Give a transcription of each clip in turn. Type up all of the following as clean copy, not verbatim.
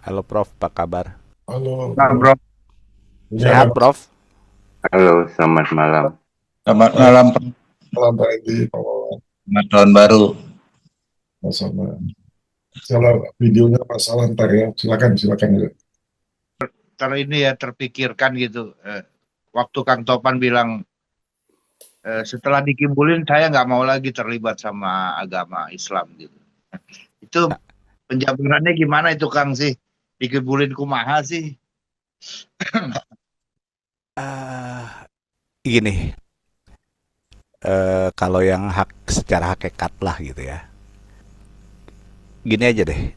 Halo Prof, apa kabar? Halo, Nah, bro. bro, Ini ada Sehat Prof? Halo, selamat malam. selamat masalah malam, Pak Edi, Pak Wawan, selamat tahun baru. sama salah videonya masalah ntar ya. Silakan, silakan ya. Ini ya terpikirkan gitu. Waktu Kang Topan bilang setelah dikibulin saya nggak mau lagi terlibat sama agama Islam gitu. Itu penjabarannya gimana itu Kang sih? Dikibulin kumaha sih? Ah, Gini, kalau yang secara hakikat lah gitu ya. Gini aja deh,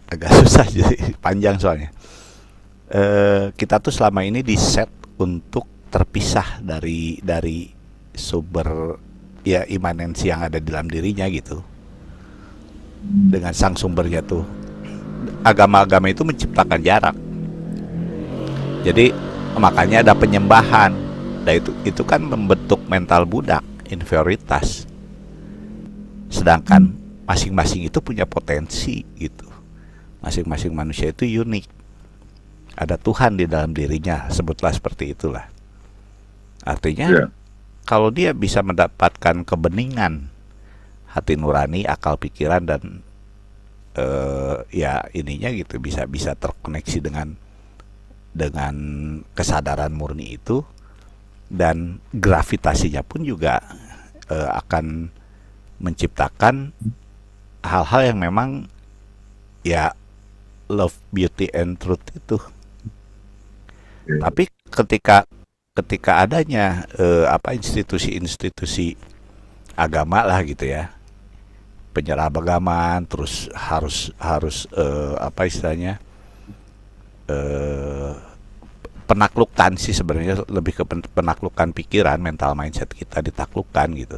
agak susah jadi panjang soalnya. Kita tuh selama ini di set untuk terpisah dari sumber ya imanensi yang ada di dalam dirinya gitu. Dengan sang sumbernya tuh. Agama-agama itu menciptakan jarak. Jadi makanya ada penyembahan. Nah itu kan membentuk mental budak, inferioritas. Sedangkan masing-masing itu punya potensi gitu. Masing-masing manusia itu unik. Ada Tuhan di dalam dirinya, sebutlah seperti itulah. Artinya Ya. kalau dia bisa mendapatkan kebeningan hati nurani, akal pikiran dan ya ininya gitu bisa bisa terkoneksi dengan kesadaran murni itu dan gravitasinya pun juga akan menciptakan hal-hal yang memang ya love, beauty and truth itu. Tapi ketika ketika adanya institusi-institusi agama lah gitu ya, penyeragaman terus harus harus apa istilahnya eh, penaklukan sih sebenarnya lebih ke penaklukan pikiran, mental mindset kita ditaklukkan gitu.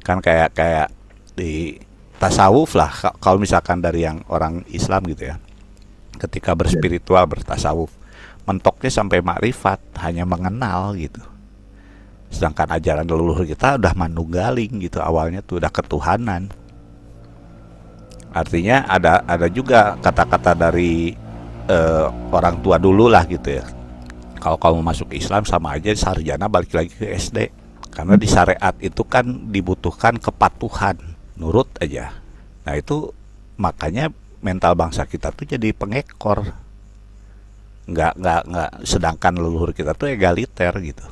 Kan kayak kayak di tasawuf lah kalau misalkan dari yang orang Islam gitu ya, ketika berspiritual bertasawuf mentoknya sampai makrifat hanya mengenal gitu, sedangkan ajaran leluhur kita udah manunggaling gitu, awalnya tuh udah ketuhanan. Artinya ada juga kata-kata dari orang tua dulu lah gitu ya, kalau kamu masuk Islam sama aja sarjana balik lagi ke SD, karena di syariat itu kan dibutuhkan kepatuhan, nurut aja. Nah itu makanya mental bangsa kita tuh jadi pengekor, nggak sedangkan leluhur kita tuh egaliter gitu,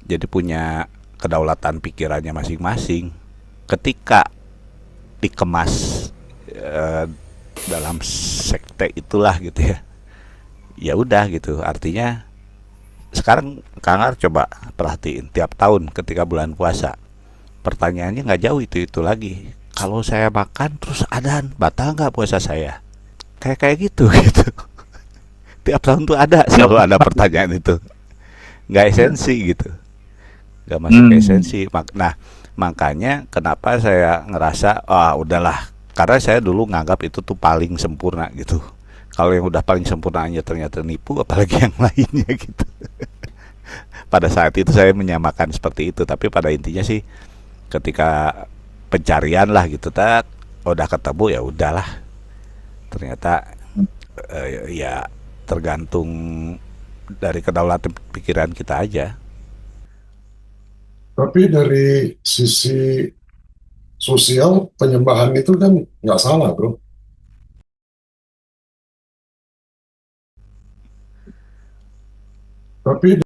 jadi punya kedaulatan pikirannya masing-masing. Ketika dikemas eh, dalam sekte itulah gitu ya, ya udah gitu. Artinya sekarang Kangar coba perhatiin tiap tahun ketika bulan puasa, pertanyaannya nggak jauh itu lagi, kalau saya makan terus adan batal nggak puasa saya, kayak kayak gitu gitu. Tiap tahun tuh ada, Ya, selalu ada pertanyaan itu, nggak esensi gitu, nggak masuk ke Hmm. esensi. Nah makanya kenapa saya ngerasa udahlah, karena saya dulu nganggap itu tuh paling sempurna gitu. Kalau yang udah paling sempurnanya ternyata nipu, apalagi yang lainnya gitu. Pada saat itu saya menyamakan seperti itu, tapi pada intinya sih ketika pencarian lah gitu, tak udah ketemu ya udahlah, ternyata ya tergantung dari kedaulatan pikiran kita aja. Tapi dari sisi sosial, penyembahan itu kan nggak salah, bro. Tapi